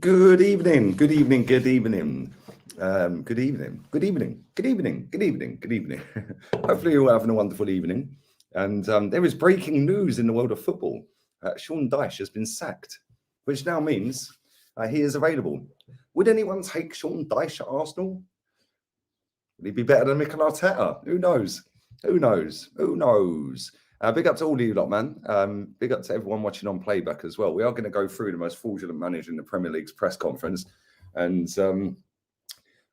Good evening, good evening, good evening. Good evening, good evening, good evening, good evening, good evening. Hopefully you're all having a wonderful evening. And there is breaking news in the world of football. Sean Dyche has been sacked, which now means he is available. Would anyone take Sean Dyche at Arsenal? Would he be better than Mikel Arteta? Who knows? Who knows? Who knows? Big up to all of you lot, man. Big up to everyone watching on playback as well. We are going to go through the most fraudulent manager in the Premier League's press conference. And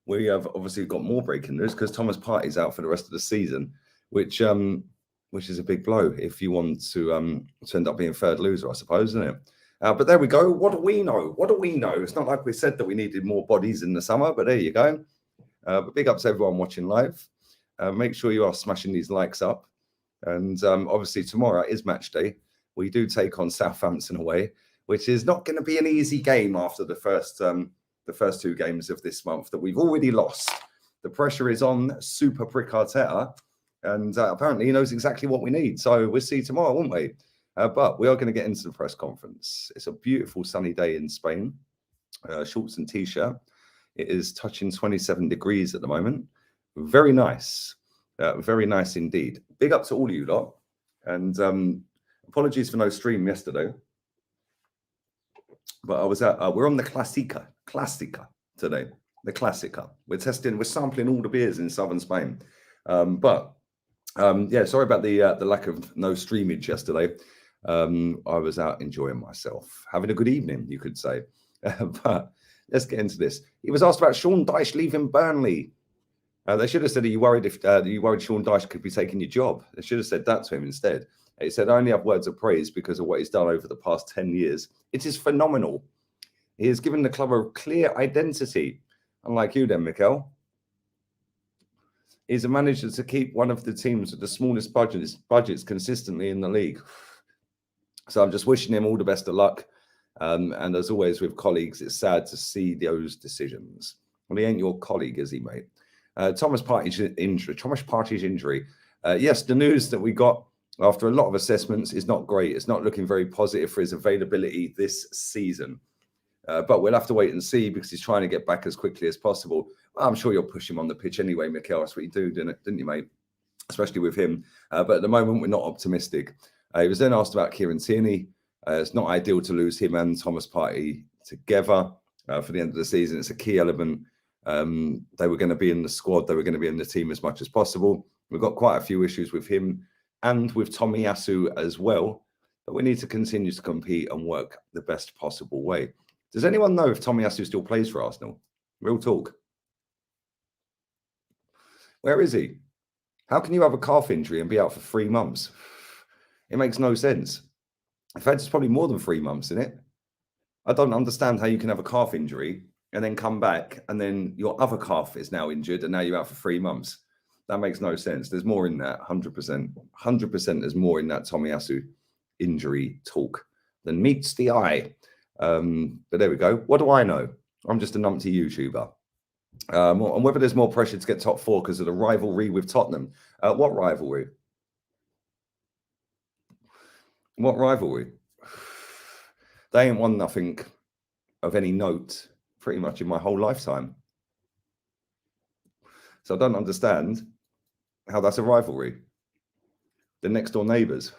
we have obviously got more breaking news because Thomas Partey's out for the rest of the season, which is a big blow if you want to end up being third loser, I suppose, isn't it? But there we go. What do we know? What do we know? It's not like we said that we needed more bodies in the summer, but there you go. But big up to everyone watching live. Make sure you are smashing these likes up. And obviously tomorrow is match day. We do take on Southampton away, which is not going to be an easy game after the first two games of this month that we've already lost. The pressure is on Super Prick Arteta, and apparently he knows exactly what we need. So we'll see tomorrow, won't we? But we are going to get into the press conference. It's a beautiful sunny day in Spain. Shorts and t-shirt. It is touching 27 degrees at the moment. Very nice. Very nice indeed. Big up to all of you lot. And apologies for no stream yesterday. But I was we're on the Classica today. The Classica. We're sampling all the beers in southern Spain. Yeah, sorry about the lack of no streamage yesterday. I was out enjoying myself, having a good evening, you could say. But let's get into this. He was asked about Sean Dyche leaving Burnley. They should have said, "Are you worried Sean Dyche could be taking your job?" They should have said that to him instead. He said, "I only have words of praise because of what he's done over the past 10 years. It is phenomenal. He has given the club a clear identity. Unlike you then, Mikel. He's a manager to keep one of the teams with the smallest budgets consistently in the league." So I'm just wishing him all the best of luck. And as always with colleagues, it's sad to see those decisions. Well, he ain't your colleague, is he, mate? Thomas Partey's injury. Yes, the news that we got after a lot of assessments is not great. It's not looking very positive for his availability this season. But we'll have to wait and see because he's trying to get back as quickly as possible. Well, I'm sure you'll push him on the pitch anyway, Mikel. That's what you do, didn't you, mate? Especially with him. But at the moment, we're not optimistic. He was then asked about Kieran Tierney. It's not ideal to lose him and Thomas Partey together for the end of the season. It's a key element. They were going to be in the squad. They were going to be in the team as much as possible. We've got quite a few issues with him and with Tomiyasu as well. But we need to continue to compete and work the best possible way. Does anyone know if Tomiyasu still plays for Arsenal? Real talk. Where is he? How can you have a calf injury and be out for 3 months? It makes no sense. In fact, it's probably more than 3 months, isn't it? I don't understand how you can have a calf injury and then come back and then your other calf is now injured and now you're out for 3 months. That makes no sense. There's more in that, 100%. 100% there's more in that Tomiyasu injury talk than meets the eye. But there we go. What do I know? I'm just a numpty YouTuber. And whether there's more pressure to get top 4 because of the rivalry with Tottenham. What rivalry? What rivalry? They ain't won nothing of any note pretty much in my whole lifetime. So I don't understand how that's a rivalry. The next door neighbours.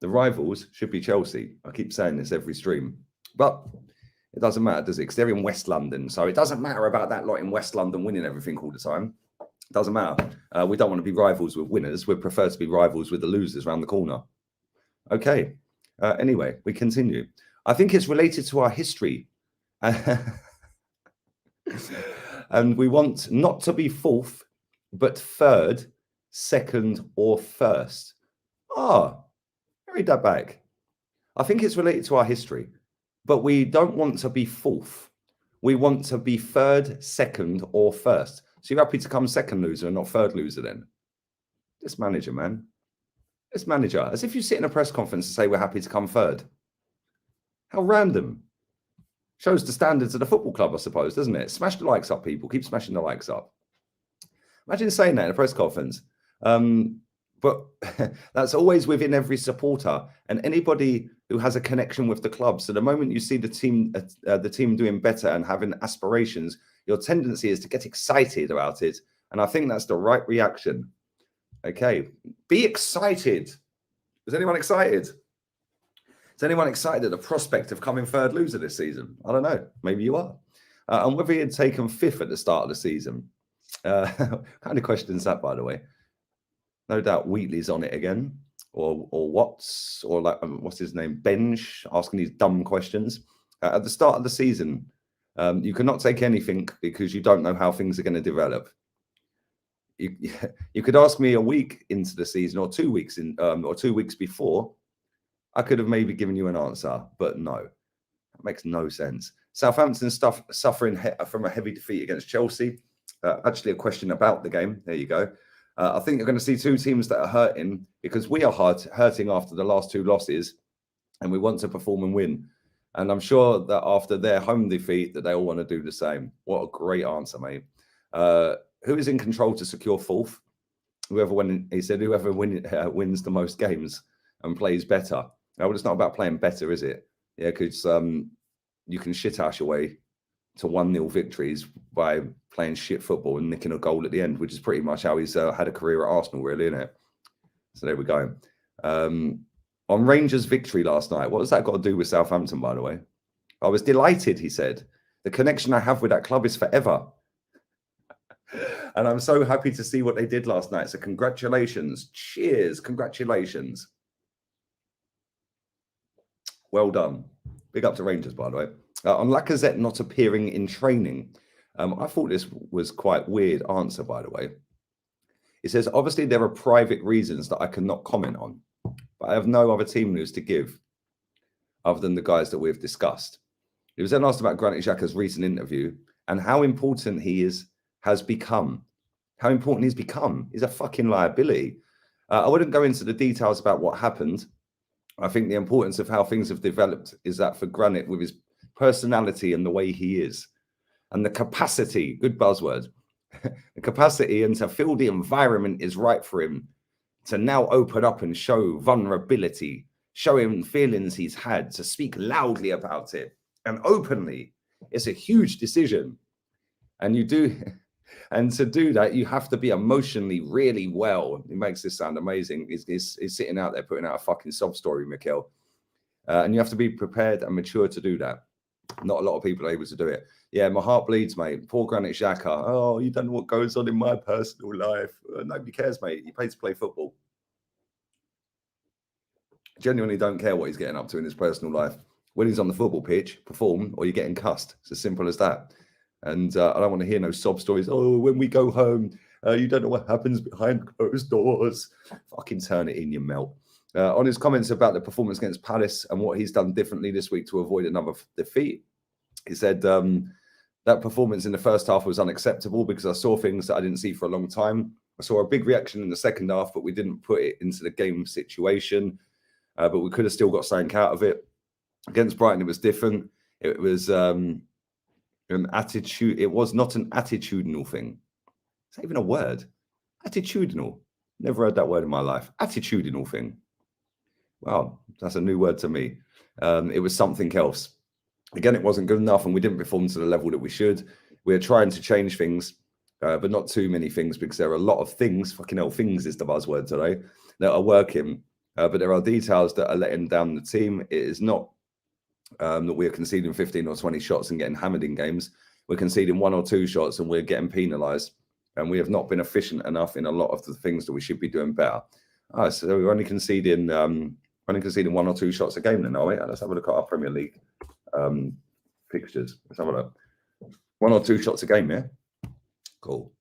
The rivals should be Chelsea. I keep saying this every stream. But it doesn't matter, does it? Because they're in West London. So it doesn't matter about that lot in West London winning everything all the time. It doesn't matter. We don't want to be rivals with winners. We prefer to be rivals with the losers around the corner. Okay. Anyway, we continue. I think it's related to our history. And we want not to be fourth, but third, second, or first. Read that back. I think it's related to our history, but we don't want to be fourth. We want to be third, second, or first. So you're happy to come second loser and not third loser then? This manager, man. This manager. As if you sit in a press conference and say we're happy to come third. How random. Shows the standards of the football club, I suppose, doesn't it? Smash the likes up, people. Keep smashing the likes up. Imagine saying that in a press conference. But that's always within every supporter and anybody who has a connection with the club. So the moment you see the team doing better and having aspirations, your tendency is to get excited about it. And I think that's the right reaction. Okay, be excited. Is anyone excited? Is anyone excited at the prospect of coming third loser this season? I don't know. Maybe you are. And whether he had taken fifth at the start of the season. Kind of questions that, by the way. No doubt Wheatley's on it again, or Watts, or like what's his name, Benj, asking these dumb questions. At the start of the season, you cannot take anything because you don't know how things are going to develop. You could ask me a week into the season, or 2 weeks in, or 2 weeks before. I could have maybe given you an answer, but no, that makes no sense. Southampton suffering from a heavy defeat against Chelsea. Actually, a question about the game. There you go. I think you're going to see two teams that are hurting because we are hurting after the last 2 losses, and we want to perform and win. And I'm sure that after their home defeat, that they all want to do the same. What a great answer, mate. Who is in control to secure fourth? Whoever wins the most games and plays better. Now, well, it's not about playing better, is it? Yeah, because you can shit ass your way to 1-0 victories by playing shit football and nicking a goal at the end, which is pretty much how he's had a career at Arsenal, really, isn't it? So there we go. On Rangers' victory last night, what has that got to do with Southampton, by the way? I was delighted, he said. The connection I have with that club is forever. And I'm so happy to see what they did last night. So congratulations. Cheers. Congratulations. Well done. Big up to Rangers, by the way. On Lacazette not appearing in training, I thought this was quite weird answer, by the way. It says, obviously, there are private reasons that I cannot comment on, but I have no other team news to give other than the guys that we've discussed. He was then asked about Granit Xhaka's recent interview and how important he has become. How important he's become. He's a fucking liability. I wouldn't go into the details about what happened. I think the importance of how things have developed is that for Granit, with his personality and the way he is, and the capacity, good buzzword, the capacity and to feel the environment is right for him to now open up and show vulnerability, show him feelings he's had, to speak loudly about it and openly. It's a huge decision. And to do that, you have to be emotionally really well. It makes this sound amazing. He's sitting out there putting out a fucking sob story, Mikel. And you have to be prepared and mature to do that. Not a lot of people are able to do it. Yeah, my heart bleeds, mate. Poor Granit Xhaka. Oh, you don't know what goes on in my personal life. Nobody cares, mate. He pays to play football. Genuinely don't care what he's getting up to in his personal life. When he's on the football pitch, perform, or you're getting cussed. It's as simple as that. And I don't want to hear no sob stories. Oh, when we go home, you don't know what happens behind closed doors. Fucking turn it in, you melt. On his comments about the performance against Palace and what he's done differently this week to avoid another defeat, he said that performance in the first half was unacceptable because I saw things that I didn't see for a long time. I saw a big reaction in the second half, but we didn't put it into the game situation. But we could have still got something out of it. Against Brighton, it was different. It was an attitude. It was not an attitudinal thing. It's not even a word. Attitudinal. Never heard that word in my life. Attitudinal thing. Wow, that's a new word to me. It was something else. Again, it wasn't good enough, and we didn't perform to the level that we should. We're trying to change things, but not too many things, because there are a lot of things. Fucking hell, things is the buzzword today, that are working. But there are details that are letting down the team. It is not that we're conceding 15 or 20 shots and getting hammered in games. We're conceding 1 or 2 shots and we're getting penalised. And we have not been efficient enough in a lot of the things that we should be doing better. So we're only conceding 1 or 2 shots a game then, are we? Let's have a look at our Premier League fixtures. Let's have a look. 1 or 2 shots a game, yeah? Cool.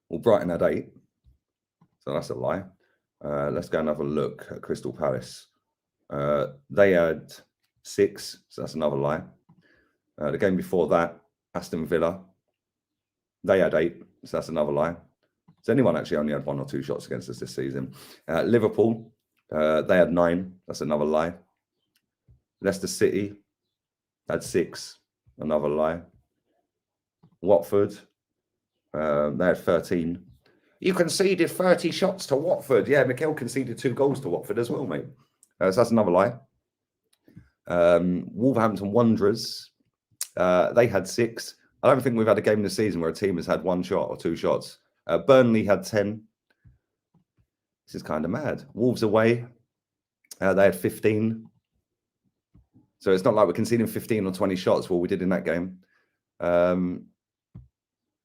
Well, Brighton had 8. So that's a lie. Let's go and have a look at Crystal Palace. They had 6, so that's another lie. The game before that, Aston Villa, they had 8, so that's another lie. So anyone actually only had 1 or 2 shots against us this season. Liverpool, they had 9, that's another lie. Leicester City had 6, another lie. Watford, they had 13. You conceded 30 shots to Watford. Yeah, Mikel conceded 2 goals to Watford as well, mate. So that's another lie. Wolverhampton Wanderers, they had 6. I don't think we've had a game this season where a team has had 1 shot or 2 shots. Burnley had 10. This is kind of mad. Wolves away, they had 15. So it's not like we're conceding 15 or 20 shots, what we did in that game.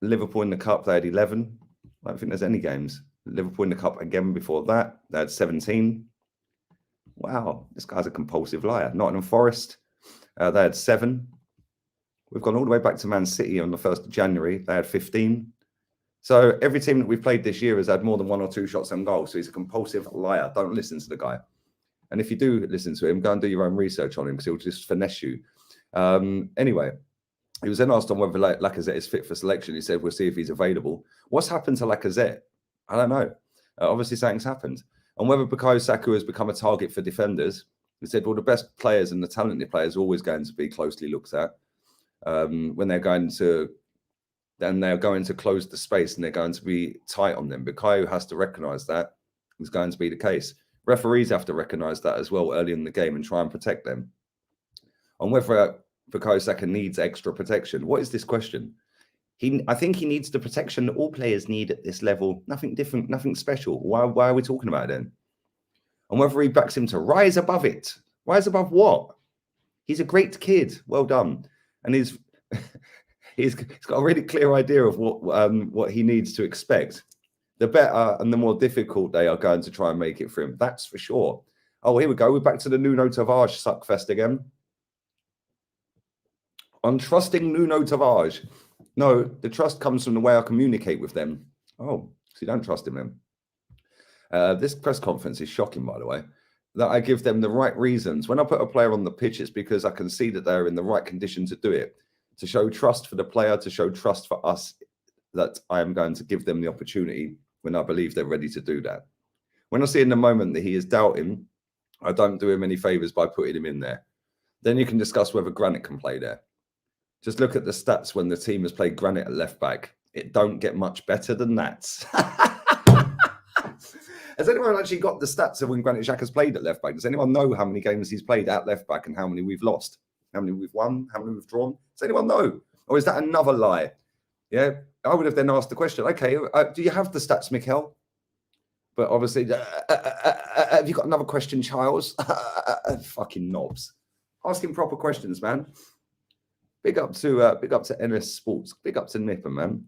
Liverpool in the Cup, they had 11. I don't think there's any games. Liverpool in the Cup again before that, they had 17. Wow, this guy's a compulsive liar. Nottingham Forest, they had 7. We've gone all the way back to Man City on the 1st of January. They had 15. So every team that we've played this year has had more than 1 or 2 shots on goal. So he's a compulsive liar. Don't listen to the guy. And if you do listen to him, go and do your own research on him because he'll just finesse you. Anyway, he was then asked on whether Lacazette is fit for selection. He said, we'll see if he's available. What's happened to Lacazette? I don't know. Obviously, something's happened. And whether Bukayo Saka has become a target for defenders, he said, well, the best players and the talented players are always going to be closely looked at when they're going to close the space and they're going to be tight on them. Bukayo has to recognise that is going to be the case. Referees have to recognise that as well early in the game and try and protect them. On whether Bukayo Saka needs extra protection, what is this question? I think he needs the protection that all players need at this level. Nothing different, nothing special. Why are we talking about it then? And whether he backs him to rise above it. Rise above what? He's a great kid. Well done. And he's got a really clear idea of what he needs to expect. The better and the more difficult they are going to try and make it for him. That's for sure. Oh, here we go. We're back to the Nuno Tavares suckfest again. I'm trusting Nuno Tavares. No, the trust comes from the way I communicate with them. Oh, so you don't trust him then. This press conference is shocking, by the way, that I give them the right reasons. When I put a player on the pitch, it's because I can see that they're in the right condition to do it, to show trust for the player, to show trust for us, that I am going to give them the opportunity when I believe they're ready to do that. When I see in the moment that he is doubting, I don't do him any favours by putting him in there. Then you can discuss whether Granit can play there. Just look at the stats when the team has played Granit at left back. It don't get much better than that. Has anyone actually got the stats of when Granit Xhaka's played at left back? Does anyone know how many games he's played at left back and how many we've lost? How many we've won? How many we've drawn? Does anyone know? Or is that another lie? Yeah, I would have then asked the question, okay, do you have the stats, Mikel? But obviously, have you got another question, Charles? Fucking knobs. Asking proper questions, man. Big up to NS Sports. Big up to Nipper, man.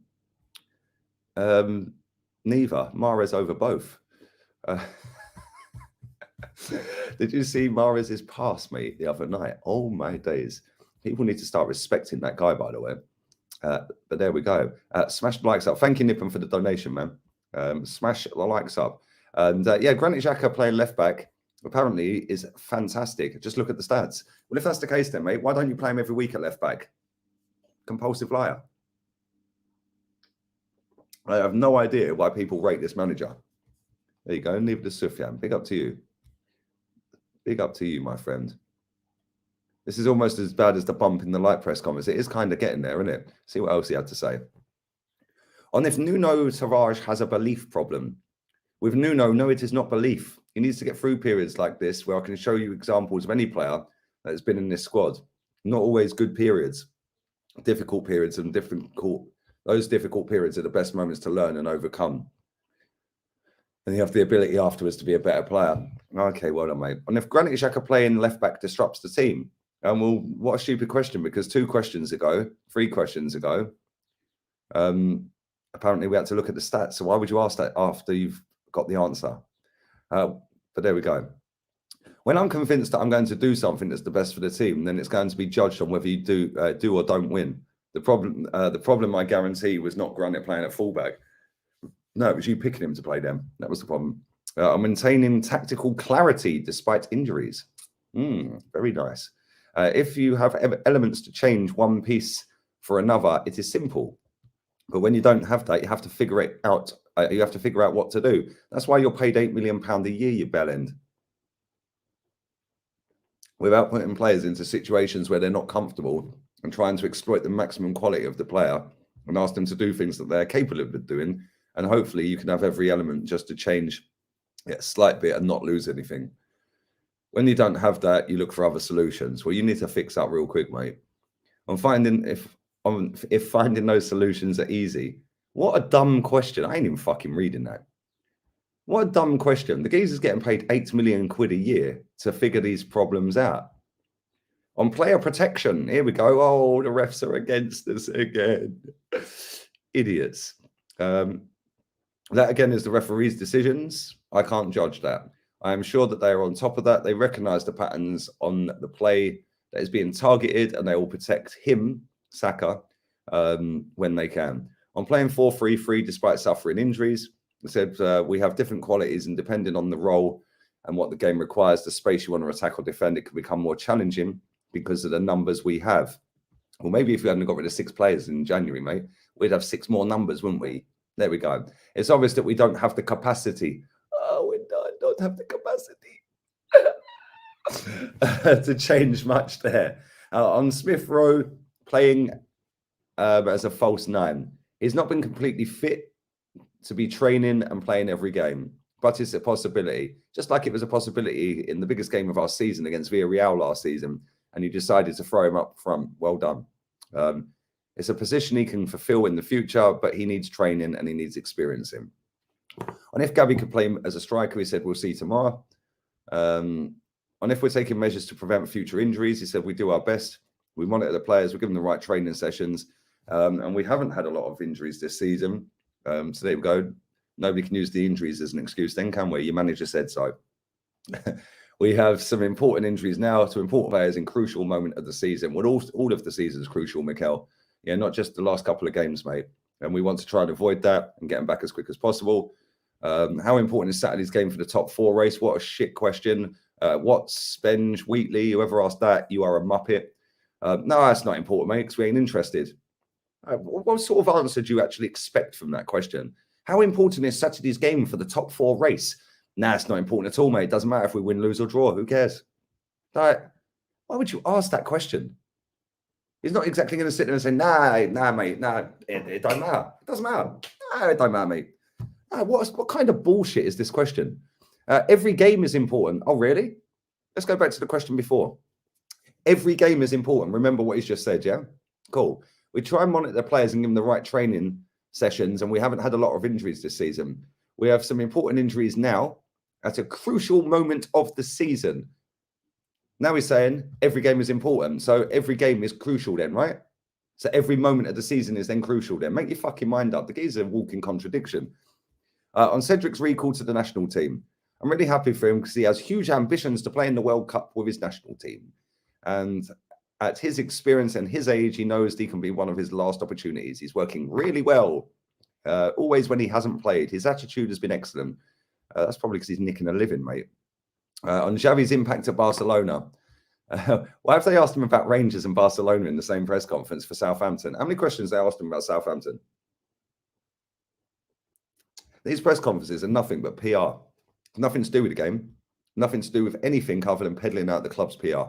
Neither. Mahrez over both. Did you see Mahrez's pass, mate, the other night? Oh, my days. People need to start respecting that guy, by the way. But there we go. Smash the likes up. Thank you, Nippon, for the donation, man. Smash the likes up. And yeah, Granit Xhaka playing left back apparently is fantastic. Just look at the stats. Well, if that's the case then, mate, why don't you play him every week at left back? Compulsive liar. I have no idea why people rate this manager. There you go. Neither does Sufyan. Big up to you. Big up to you, my friend. This is almost as bad as the bump in the light press conference. It is kind of getting there, isn't it? See what else he had to say. On if Nuno Tavares has a belief problem. With Nuno, no, it is not belief. He needs to get through periods like this where I can show you examples of any player that has been in this squad. Not always good periods. Difficult periods and those difficult periods are the best moments to learn and overcome. And you have the ability afterwards to be a better player. Okay, well done, mate. And if Granit Xhaka playing left back disrupts the team, well, what a stupid question, because 3 questions ago, apparently we had to look at the stats. So why would you ask that after you've got the answer? But there we go. When I'm convinced that I'm going to do something that's the best for the team, then it's going to be judged on whether you do or don't win. The problem, I guarantee, was not Granit playing at fullback. No, it was you picking him to play them. That was the problem. I'm maintaining tactical clarity despite injuries. Very nice. If you have elements to change one piece for another, it is simple. But when you don't have that, you have to figure it out. You have to figure out what to do. That's why you're paid £8 million a year, you bellend. Without putting players into situations where they're not comfortable and trying to exploit the maximum quality of the player and ask them to do things that they're capable of doing, And hopefully you can have every element just to change a slight bit and not lose anything. When you don't have that, you look for other solutions. Well, you need to fix that real quick, mate. If finding those solutions are easy, what a dumb question. I ain't even fucking reading that. What a dumb question. The geezer's getting paid 8 million quid a year to figure these problems out. On player protection, here we go. Oh, the refs are against us again. Idiots. That again is the referee's decisions. I can't judge that. I am sure that they are on top of that. They recognize the patterns on the play that is being targeted, and they will protect him, Saka, when they can. On playing 4-3-3 despite suffering injuries, I said we have different qualities, and depending on the role and what the game requires, the space you want to attack or defend, it can become more challenging because of the numbers we have. Well, maybe if we hadn't got rid of 6 players in January, mate, we'd have 6 more numbers, wouldn't we? There we go. It's obvious that we don't have the capacity. Oh, we don't have the capacity to change much there. On Smith Rowe, playing as a false 9. He's not been completely fit to be training and playing every game, but it's a possibility. Just like it was a possibility in the biggest game of our season against Villarreal last season, and you decided to throw him up front. Well done. It's a position he can fulfill in the future, but he needs training and he needs experience in. And if Gabby could play as a striker, he said, we'll see tomorrow. And if we're taking measures to prevent future injuries, he said, we do our best. We monitor the players. We give them the right training sessions. And we haven't had a lot of injuries this season. So there we go. Nobody can use the injuries as an excuse then, can we? Your manager said so. We have some important injuries now to important players in crucial moment of the season. Well, all of the season is crucial, Mikel. Yeah, not just the last couple of games, mate. And we want to try and avoid that and get them back as quick as possible. How important is Saturday's game for the top 4 race? What a shit question. Watts, Spenge, Wheatley, whoever asked that, you are a muppet. No, that's not important, mate, because we ain't interested. What sort of answer do you actually expect from that question? How important is Saturday's game for the top 4 race? Nah, it's not important at all, mate. It doesn't matter if we win, lose, or draw. Who cares? Like, why would you ask that question? He's not exactly going to sit there and say, nah, mate, nah, it don't matter. It doesn't matter. Nah, it don't matter, mate. Nah, what kind of bullshit is this question? Every game is important. Oh, really? Let's go back to the question before. Every game is important. Remember what he's just said, yeah? Cool. We try and monitor the players and give them the right training sessions, and we haven't had a lot of injuries this season. We have some important injuries now at a crucial moment of the season. Now he's saying every game is important. So every game is crucial then, right? So every moment of the season is then crucial then. Make your fucking mind up. The geezer's a walking contradiction. On Cedric's recall to the national team, I'm really happy for him because he has huge ambitions to play in the World Cup with his national team. And at his experience and his age, he knows he can be one of his last opportunities. He's working really well, always when he hasn't played. His attitude has been excellent. That's probably because he's nicking a living, mate. On Xavi's impact at Barcelona. Why have they asked him about Rangers and Barcelona in the same press conference for Southampton? How many questions they asked him about Southampton? These press conferences are nothing but PR. Nothing to do with the game. Nothing to do with anything other than peddling out the club's PR.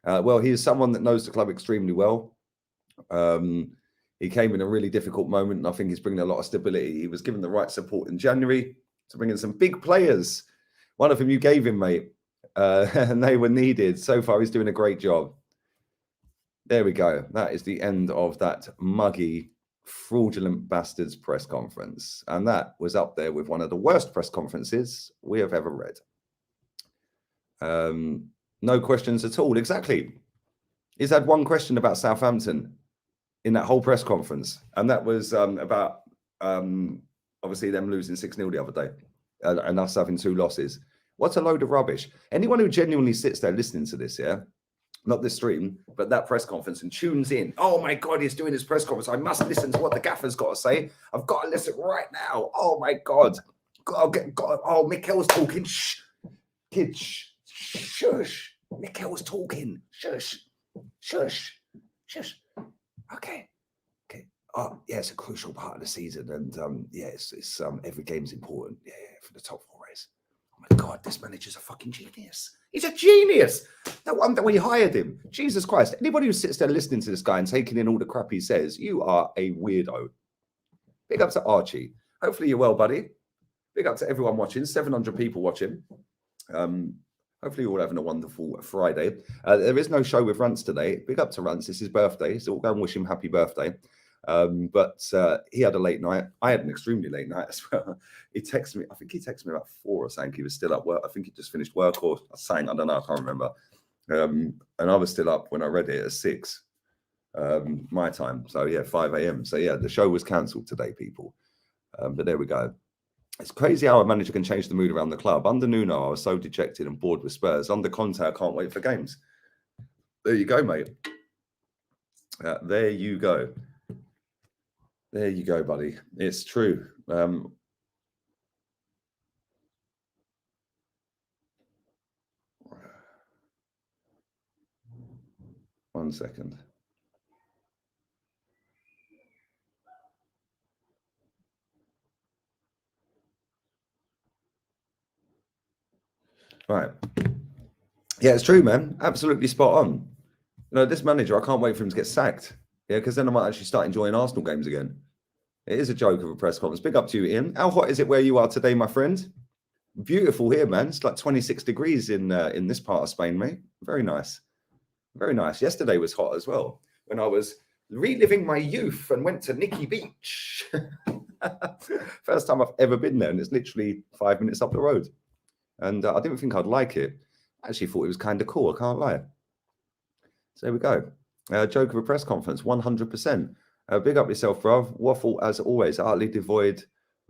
Well, he is someone that knows the club extremely well. He came in a really difficult moment, and I think he's bringing a lot of stability. He was given the right support in January to bring in some big players. One of them you gave him, mate, and they were needed. So far, he's doing a great job. There we go. That is the end of that muggy, fraudulent bastards press conference. And that was up there with one of the worst press conferences we have ever read. No questions at all. Exactly. He's had one question about Southampton in that whole press conference. And that was about, obviously, them losing 6-0 the other day and us having 2 losses. What a load of rubbish. Anyone who genuinely sits there listening to this, yeah, not this stream, but that press conference and tunes in. Oh, my God, he's doing his press conference. I must listen to what the gaffer's got to say. I've got to listen right now. Oh, my God. Oh, Mikel's talking. Shh. Kids, shh. Shush. Mikel's talking. Shush. Shush. Shush. Okay. Oh, yeah, it's a crucial part of the season. And, yeah, it's every game's important. Yeah, for the top 4 race. Oh, my God, this manager's a fucking genius. He's a genius. No wonder we hired him. Jesus Christ. Anybody who sits there listening to this guy and taking in all the crap he says, you are a weirdo. Big up to Archie. Hopefully you're well, buddy. Big up to everyone watching. 700 people watching. Hopefully you're all having a wonderful Friday. There is no show with Rance today. Big up to Rance. It's his birthday, so we'll go and wish him happy birthday. But he had a late night. I had an extremely late night as well. He texted me. I think he texted me about 4 or something. He was still at work. I think he just finished work or something. I don't know. I can't remember. And I was still up when I read it at 6 my time. So yeah, 5 a.m. So yeah, the show was cancelled today, people. But there we go. It's crazy how a manager can change the mood around the club. Under Nuno, I was so dejected and bored with Spurs. Under Conte, I can't wait for games. There you go, mate. There you go. There you go, buddy. It's true. 1 second. Right. Yeah, it's true, man. Absolutely spot on. You know, this manager, I can't wait for him to get sacked. Yeah, because then I might actually start enjoying Arsenal games again. It is a joke of a press conference. Big up to you, Ian. How hot is it where you are today, my friend? Beautiful here, man. It's like 26 degrees in this part of Spain, mate. Very nice. Very nice. Yesterday was hot as well when I was reliving my youth and went to Nikki Beach. First time I've ever been there, and it's literally 5 minutes up the road. And I didn't think I'd like it. I actually thought it was kind of cool. I can't lie. So there we go. Joke of a press conference, 100%. Big up yourself, bruv. Waffle, as always, utterly devoid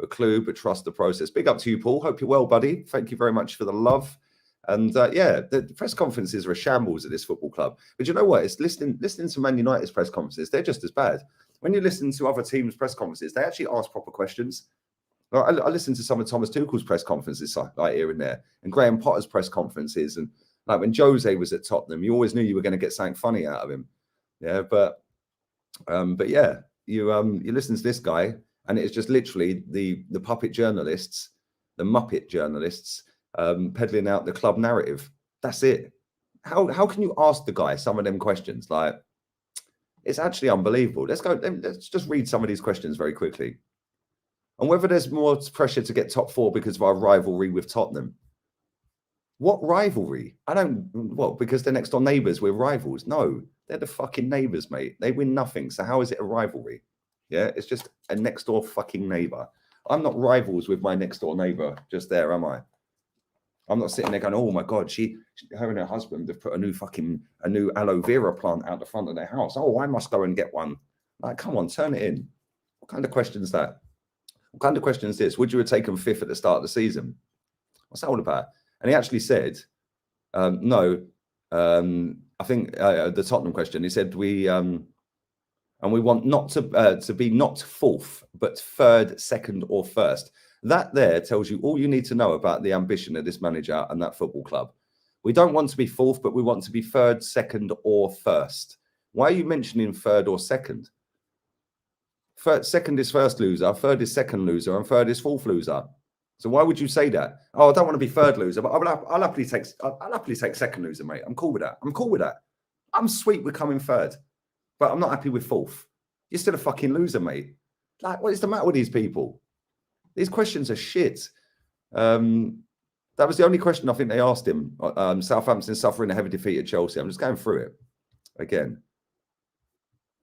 of a clue, but trust the process. Big up to you, Paul. Hope you're well, buddy. Thank you very much for the love. And yeah, the press conferences are a shambles at this football club. But you know what? It's listening to Man United's press conferences. They're just as bad. When you listen to other teams' press conferences, they actually ask proper questions. I listened to some of Thomas Tuchel's press conferences like here and there, and Graham Potter's press conferences, and like when Jose was at Tottenham, you always knew you were going to get something funny out of him. Yeah, but yeah, you listen to this guy, and it's just literally the puppet journalists, the Muppet journalists, peddling out the club narrative. That's it. How can you ask the guy some of them questions? Like, it's actually unbelievable. Let's just read some of these questions very quickly. And whether there's more pressure to get top 4 because of our rivalry with Tottenham. What rivalry? Because they're next door neighbours, we're rivals. No, they're the fucking neighbours, mate. They win nothing. So how is it a rivalry? Yeah, it's just a next door fucking neighbour. I'm not rivals with my next door neighbour just there, am I? I'm not sitting there going, oh my God, her and her husband have put a new aloe vera plant out the front of their house. Oh, I must go and get one. Like, come on, turn it in. What kind of question is that? What kind of question is this? Would you have taken 5th at the start of the season? What's that all about? And he actually said, no. I think the Tottenham question, he said, we want not to be not 4th, but 3rd, 2nd, or 1st. That there tells you all you need to know about the ambition of this manager and that football club. We don't want to be 4th, but we want to be 3rd, 2nd, or 1st. Why are you mentioning 3rd or 2nd? 2nd is 1st loser, 3rd is 2nd loser, and 3rd is 4th loser. So why would you say that? Oh, I don't want to be 3rd loser, but I'll happily take 2nd loser, mate. I'm cool with that. I'm sweet with coming 3rd, but I'm not happy with 4th. You're still a fucking loser, mate. Like, what is the matter with these people? These questions are shit. That was the only question I think they asked him. Southampton suffering a heavy defeat at Chelsea. I'm just going through it again.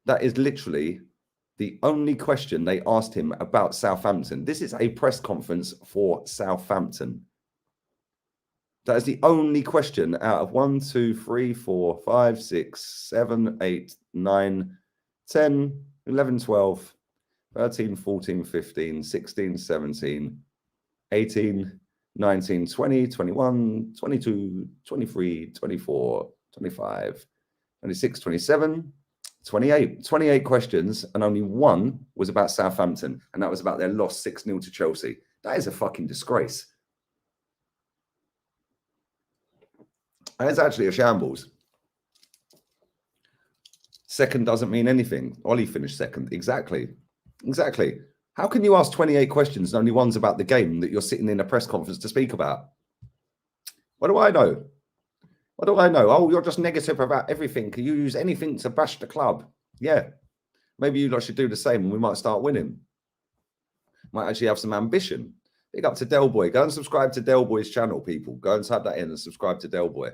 That is literally the only question they asked him about Southampton. This is a press conference for Southampton. That is the only question out of 1, 2, 3, 4, 5, 6, 7, 8, 9, 10, 11, 12, 13, 14, 15, 16, 17, 18, 19, 20, 21, 22, 23, 24, 25, 26, 27, 28 questions, and only one was about Southampton, and that was about their loss 6-0 to Chelsea. That is a fucking disgrace. And it's actually a shambles. 2nd doesn't mean anything. Ollie finished 2nd. Exactly. How can you ask 28 questions and only one's about the game that you're sitting in a press conference to speak about? What do I know? Oh, you're just negative about everything. Can you use anything to bash the club? Yeah. Maybe you lot should do the same and we might start winning. Might actually have some ambition. Big up to Del Boy. Go and subscribe to Del Boy's channel, people. Go and type that in and subscribe to Del Boy.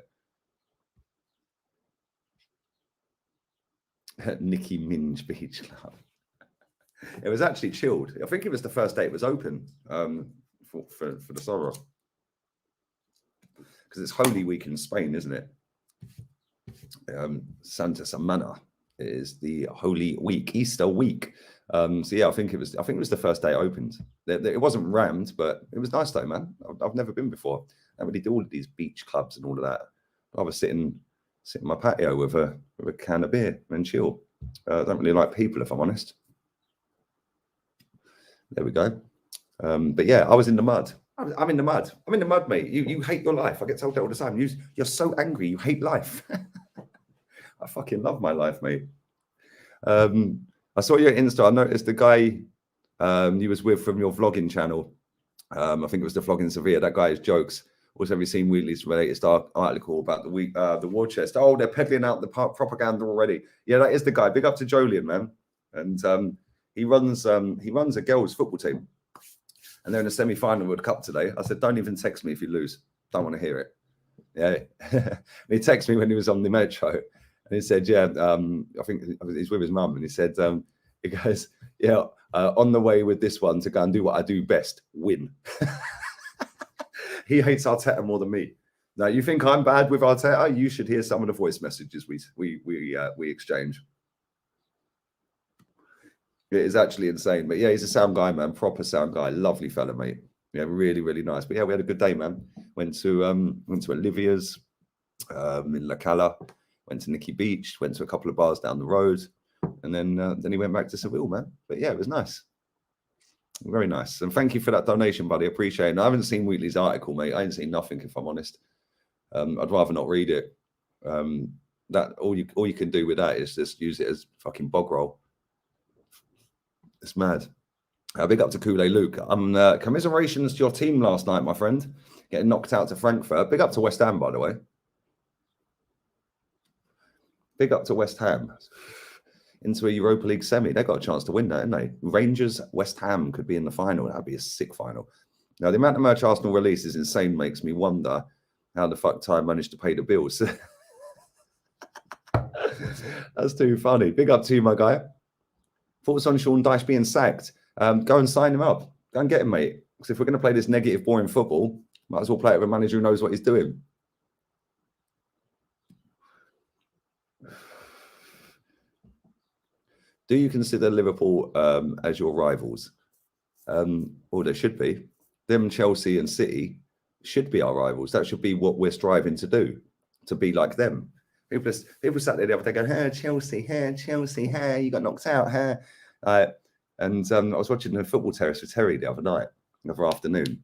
Nicki Minaj Beach Club. It was actually chilled. I think it was the first day it was open for the summer. Because it's Holy Week in Spain, isn't it? Santa Semana is the Holy Week, Easter week. So yeah, I think it was the first day it opened. It wasn't rammed, but it was nice though, man. I've never been before. I really do all of these beach clubs and all of that. I was sitting in my patio with a can of beer and chill. I don't really like people, if I'm honest. There we go. But yeah, I was in the mud. I'm in the mud. I'm in the mud, mate. You hate your life. I get told that all the time. You're so angry. You hate life. I fucking love my life, mate. I saw your Insta. I noticed the guy you was with from your vlogging channel. I think it was the Vlogging Sevilla. That guy's jokes. Also, have you seen Wheatley's latest article about the war chest? Oh, they're peddling out the propaganda already. Yeah, that is the guy. Big up to Jolien, man. And he runs a girls' football team. And they're in a semi-final World Cup today. I said, don't even text me if you lose. Don't want to hear it. Yeah. He texted me when he was on the Metro. And he said, yeah, I think he's with his mum. And he said, he goes, yeah, on the way with this one to go and do what I do best, win. He hates Arteta more than me. Now, you think I'm bad with Arteta? You should hear some of the voice messages we exchange. It is actually insane. But yeah, he's a sound guy, man. Proper sound guy. Lovely fella, mate. Yeah, really, really nice. But yeah, we had a good day, man. Went to Olivia's in La Cala. Went to Nikki Beach. Went to a couple of bars down the road. And then he went back to Seville, man. But yeah, it was nice. Very nice. And thank you for that donation, buddy. Appreciate it. I haven't seen Wheatley's article, mate. I ain't seen nothing, if I'm honest. I'd rather not read it. That all you can do with that is just use it as fucking bog roll. It's mad. Big up to Kool-Aid Luke. Commiserations to your team last night, my friend. Getting knocked out to Frankfurt. Big up to West Ham, by the way. Big up to West Ham. Into a Europa League semi. They got a chance to win that, didn't they? Rangers, West Ham could be in the final. That'd be a sick final. Now, the amount of merch Arsenal release is insane. Makes me wonder how the fuck Ty managed to pay the bills. That's too funny. Big up to you, my guy. Thoughts on Sean Dyche being sacked? Go and sign him up. Go and get him, mate. Because if we're going to play this negative, boring football, might as well play it with a manager who knows what he's doing. Do you consider Liverpool as your rivals? Well, there should be. Them, Chelsea and City should be our rivals. That should be what we're striving to do, to be like them. People sat there the other day going, hey, Chelsea, you got knocked out, hey. And I was watching the Football Terrace with Terry the other afternoon.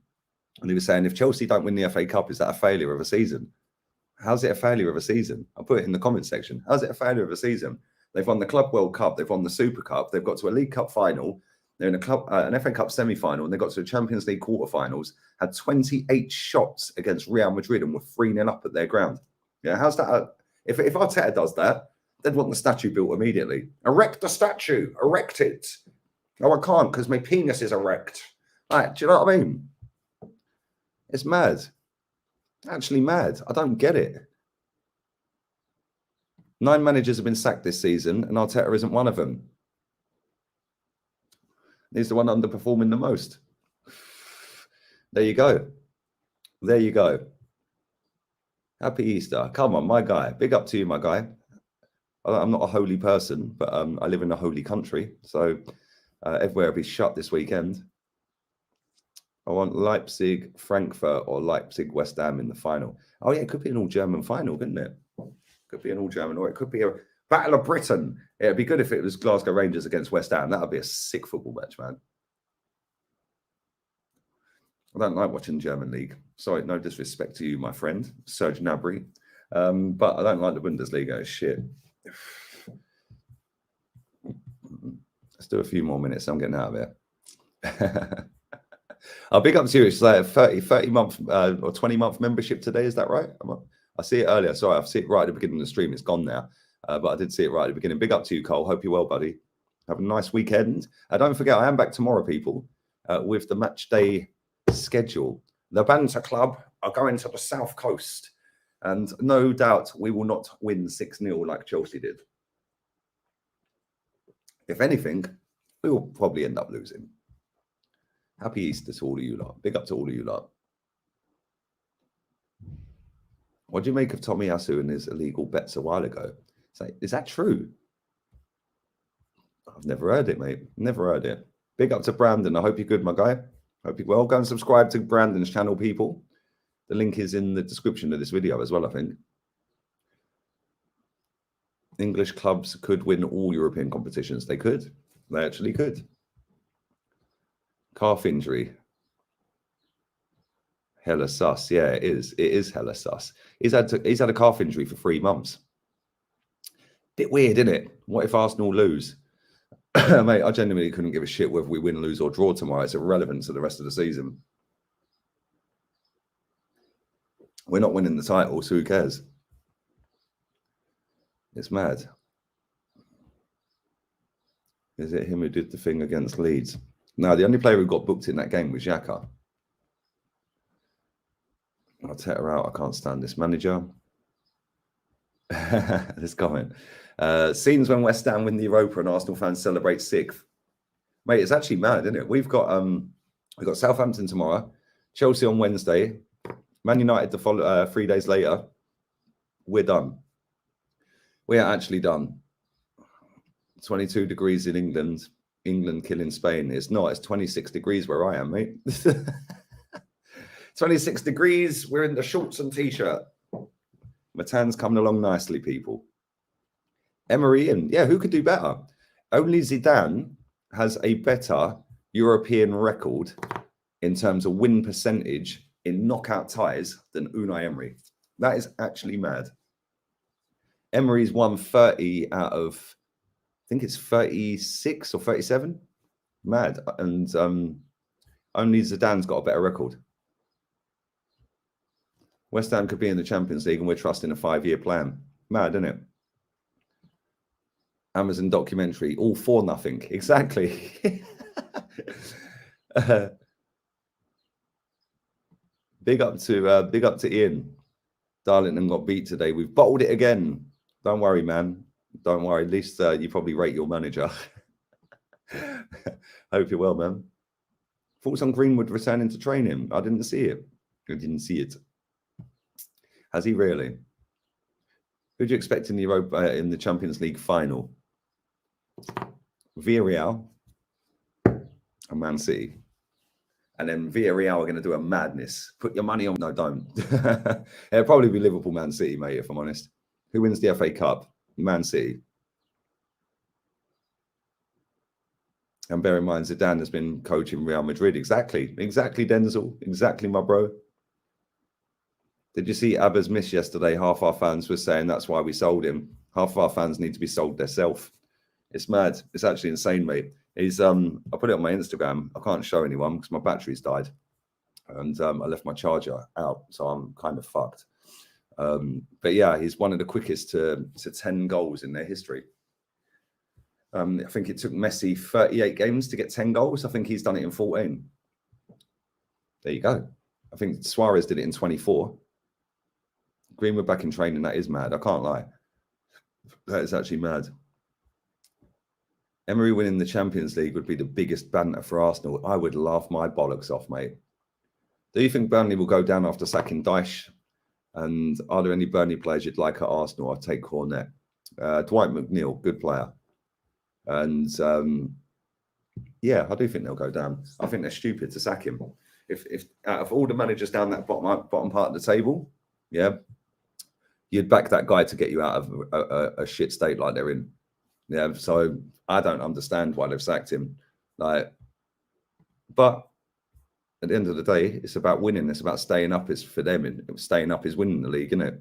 And he was saying, if Chelsea don't win the FA Cup, is that a failure of a season? How's it a failure of a season? I'll put it in the comment section. How's it a failure of a season? They've won the Club World Cup. They've won the Super Cup. They've got to a League Cup final. They're in an FA Cup semi-final. And they got to the Champions League quarterfinals, had 28 shots against Real Madrid and were 3-0 up at their ground. Yeah, how's that? If Arteta does that, they'd want the statue built immediately. Erect the statue. Erect it. No, I can't because my penis is erect. Right, do you know what I mean? It's mad. Actually mad. I don't get it. 9 managers have been sacked this season, and Arteta isn't one of them. He's the one underperforming the most. There you go. There you go. Happy Easter. Come on, my guy. Big up to you, my guy. I'm not a holy person, but I live in a holy country. So everywhere will be shut this weekend. I want Leipzig, Frankfurt, or Leipzig, West Ham in the final. Oh, yeah, it could be an all-German final, couldn't it? Could be an all-German, or it could be a Battle of Britain. It'd be good if it was Glasgow Rangers against West Ham. That would be a sick football match, man. I don't like watching German league. Sorry, no disrespect to you, my friend, Serge Gnabry. But I don't like the Bundesliga. It's shit. Let's do a few more minutes. I'm getting out of here. I'll big up to you. It's like a 30-month or 20-month membership today. Is that right? I see it earlier. Sorry, I see it right at the beginning of the stream. It's gone now. But I did see it right at the beginning. Big up to you, Cole. Hope you're well, buddy. Have a nice weekend. Don't forget, I am back tomorrow, people. with the match day schedule. The Banter Club are going to the South Coast, and no doubt we will not win 6-0 like Chelsea did. If anything, we will probably end up losing. Happy Easter to all of you lot. Big up to all of you lot. What do you make of Tomiyasu and his illegal bets a while ago? It's like, is that true? I've never heard it, mate. Never heard it. Big up to Brandon. I hope you're good, my guy. Hope you're well. Go and subscribe to Brandon's channel, people. The link is in the description of this video as well, I think. English clubs could win all European competitions. They could. They actually could. Calf injury. Hella sus. Yeah, it is. It is hella sus. He's had a calf injury for 3 months. Bit weird, isn't it? What if Arsenal lose? Mate, I genuinely couldn't give a shit whether we win, lose, or draw tomorrow. It's irrelevant to the rest of the season. We're not winning the title, so who cares? It's mad. Is it him who did the thing against Leeds? No, the only player who got booked in that game was Xhaka. I'll take her out. I can't stand this manager. This comment. Scenes when West Ham win the Europa and Arsenal fans celebrate 6th. Mate, it's actually mad, isn't it? We've got Southampton tomorrow, Chelsea on Wednesday, Man United the follow 3 days later. We're done. We are actually done. 22 degrees in England. England killing Spain. It's not. It's 26 degrees where I am, mate. 26 degrees. We're in the shorts and t-shirt. Matan's coming along nicely, people. Emery in. Yeah, who could do better? Only Zidane has a better European record in terms of win percentage in knockout ties than Unai Emery. That is actually mad. Emery's won 30 out of, I think it's 36 or 37. Mad. And only Zidane's got a better record. West Ham could be in the Champions League and we're trusting a 5-year plan. Mad, isn't it? Amazon documentary, all for nothing. Exactly. Big up to Ian. Darlington got beat today. We've bottled it again. Don't worry, man. Don't worry. At least you probably rate your manager. Hope you're well, man. Thoughts on Greenwood returning to training? I didn't see it. I didn't see it. Has he really? Who do you expect in the Europa in the Champions League final? Villarreal and Man City. And then Villarreal are going to do a madness. Put your money on. No, don't. It'll probably be Liverpool, Man City, mate, if I'm honest. Who wins the FA Cup? Man City. And bear in mind, Zidane has been coaching Real Madrid. Exactly. Exactly, Denzel. Exactly, my bro. Did you see Abba's miss yesterday? Half our fans were saying that's why we sold him. Half of our fans need to be sold themselves. It's mad. It's actually insane, mate. He's I put it on my Instagram. I can't show anyone because my battery's died. And I left my charger out, so I'm kind of fucked. But yeah, he's one of the quickest to 10 goals in their history. I think it took Messi 38 games to get 10 goals. I think he's done it in 14. There you go. I think Suarez did it in 24. Greenwood back in training, that is mad. I can't lie. That is actually mad. Emery winning the Champions League would be the biggest banter for Arsenal. I would laugh my bollocks off, mate. Do you think Burnley will go down after sacking Dyche? And are there any Burnley players you'd like at Arsenal? I'd take Cornet. Dwight McNeil, good player. And yeah, I do think they'll go down. I think they're stupid to sack him. If out of all the managers down that bottom part of the table, yeah, you'd back that guy to get you out of a shit state like they're in. Yeah, so I don't understand why they've sacked him. Like, but at the end of the day, it's about winning. It's about staying up. It's for them. And staying up is winning the league, isn't it?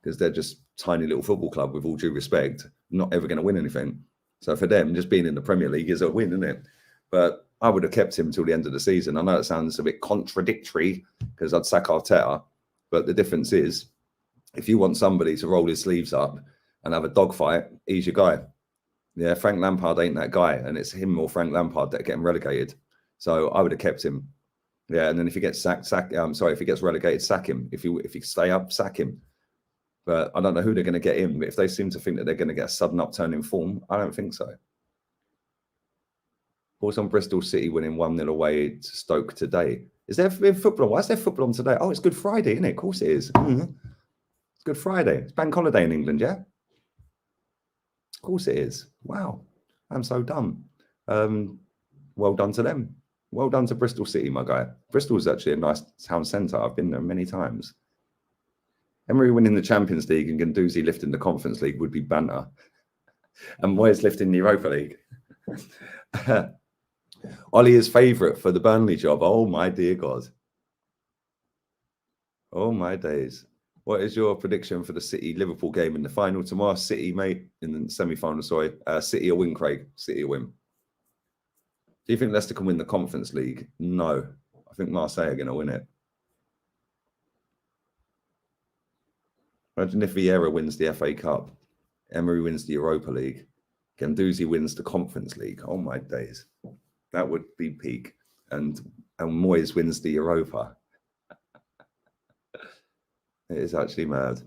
Because they're just tiny little football club, with all due respect, not ever going to win anything. So for them, just being in the Premier League is a win, isn't it? But I would have kept him until the end of the season. I know it sounds a bit contradictory because I'd sack Arteta, but the difference is, if you want somebody to roll his sleeves up and have a dogfight, he's your guy. Yeah, Frank Lampard ain't that guy, and it's him or Frank Lampard that are getting relegated. So I would have kept him. Yeah, and then if he gets sacked, if he gets relegated, sack him. If he stay up, sack him. But I don't know who they're going to get in. But if they seem to think that they're going to get a sudden upturn in form, I don't think so. Also on Bristol City winning 1-0 away to Stoke today. Is there football on? Why is there football on today? Oh, it's Good Friday, isn't it? Of course it is. It's Good Friday. It's bank holiday in England, yeah? Of course it is. Wow. I'm so dumb. Well done to them. Well done to Bristol City, my guy. Bristol's actually a nice town centre. I've been there many times. Emery winning the Champions League and Guendouzi lifting the Conference League would be banter. And Moyes lifting the Europa League. Ollie is favourite for the Burnley job. Oh, my dear God. Oh, my days. What is your prediction for the City-Liverpool game in the final tomorrow? City, mate, in the semi-final, sorry. City will win, Craig. City will win. Do you think Leicester can win the Conference League? No. I think Marseille are going to win it. Imagine if Vieira wins the FA Cup, Emery wins the Europa League, Guendouzi wins the Conference League. Oh, my days. That would be peak. And Moyes wins the Europa. It is actually mad.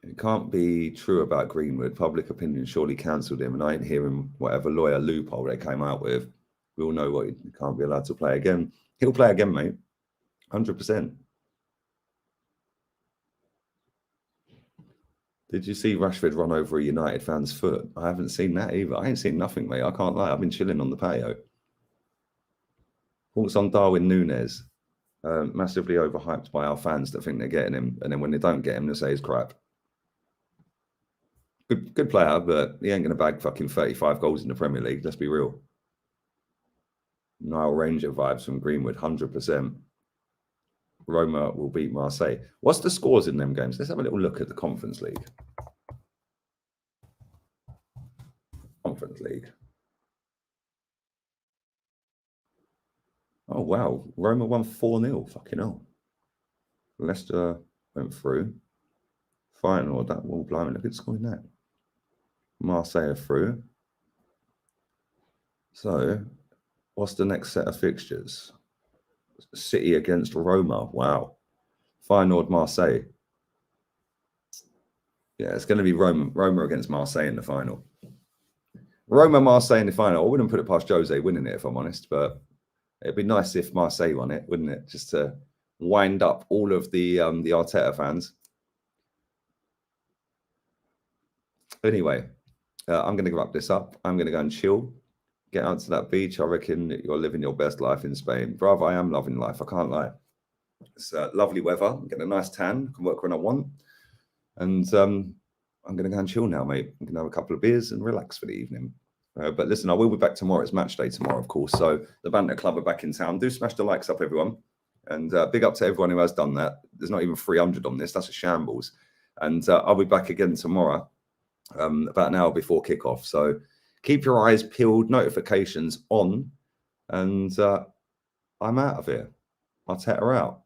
It can't be true about Greenwood. Public opinion surely cancelled him, and I ain't hearing whatever lawyer loophole they came out with. We all know what he can't be allowed to play again. He'll play again, mate. 100%. Did you see Rashford run over a United fan's foot? I haven't seen that either. I ain't seen nothing, mate. I can't lie. I've been chilling on the patio. Thoughts on Darwin Núñez? Massively overhyped by our fans that think they're getting him, and then when they don't get him, they say he's crap. Good player, but he ain't going to bag fucking 35 goals in the Premier League. Let's be real. Nile Ranger vibes from Greenwood, 100%. Roma will beat Marseille. What's the scores in them games? Let's have a little look at the Conference League. Conference League. Oh, wow. Roma won 4-0. Fucking hell. Leicester went through. Final. That will blimey. Look at scoring that. Marseille are through. So, what's the next set of fixtures? City against Roma. Wow. Feyenoord Marseille. Yeah, it's going to be Roma against Marseille in the final. Roma Marseille in the final. I wouldn't put it past Jose winning it, if I'm honest, but it'd be nice if Marseille won it, wouldn't it? Just to wind up all of the Arteta fans. Anyway, I'm going to wrap this up. I'm going to go and chill. Get out to that beach. I reckon you're living your best life in Spain. Bravo, I am loving life. I can't lie. It's lovely weather. I'm getting a nice tan. I can work when I want. And I'm going to go and chill now, mate. I'm going to have a couple of beers and relax for the evening. But listen, I will be back tomorrow. It's match day tomorrow, of course. So the Banter Club are back in town. Do smash the likes up, everyone. And big up to everyone who has done that. There's not even 300 on this. That's a shambles. And I'll be back again tomorrow, about an hour before kickoff. So keep your eyes peeled, notifications on, and I'm out of here. I'll take her out.